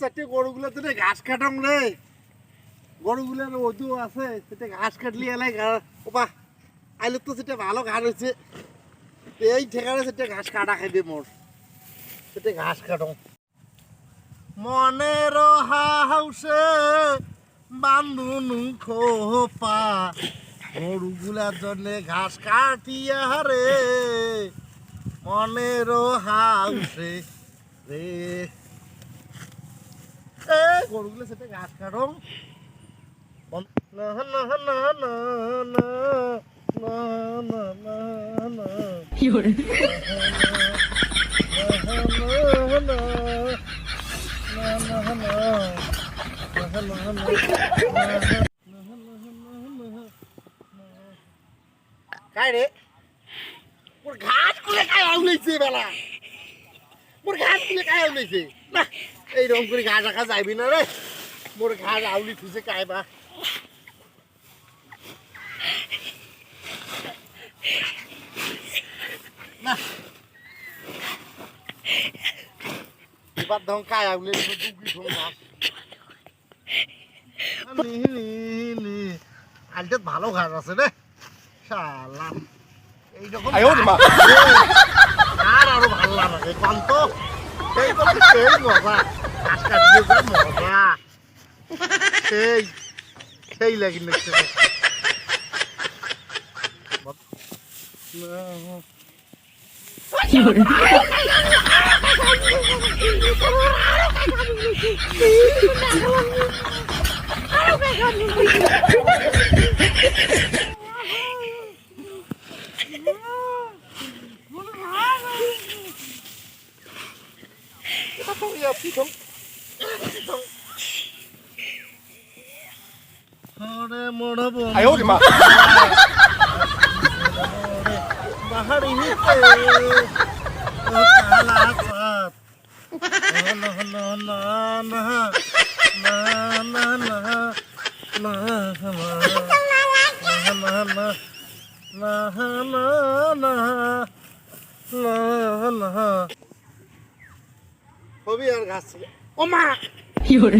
চারটে গরুগুলো তো ঘাস কাটাম রে গরুগুলোর ওজু আছে সেটা ঘাস কাটলি এলাই ওপা আইলে তো সেটা ভালো ঘাস হয়েছে এই ঠেকারে সেটা ঘাস কাটা খাইবে মোর সেটা ঘাস কাটো মনের হাউসে বান্ধুনু খোপা গরুগুলার জন্য ঘাস কাটিয়া রে মনের হাউসে রে গরুগুলো সেটা ঘাস কাটো না না না না না না না না না काय रे मोर घास कुले काय आवलेছে বেলা মোর ঘাস কুলে काय आवलेছে না এই রকম করে ঘাস রাখা যাইবি না রে মোর ঘাস আউলি থিছে কাই বা না এবার দম काय आवले দুগি ধম ঘাস নি আলতে ভালো ঘাস আছে রে শালা এই রকম আর আরো ভালো লাগে কোন তো এই তো সেই মজা ঘাস কাটিয়ে যা মজা সেই লাগি নাকি哎呦我的妈！ বাহারি হিতে কালা সাত না না না না না না না না না হবি আর ঘাস ও মা কি হরে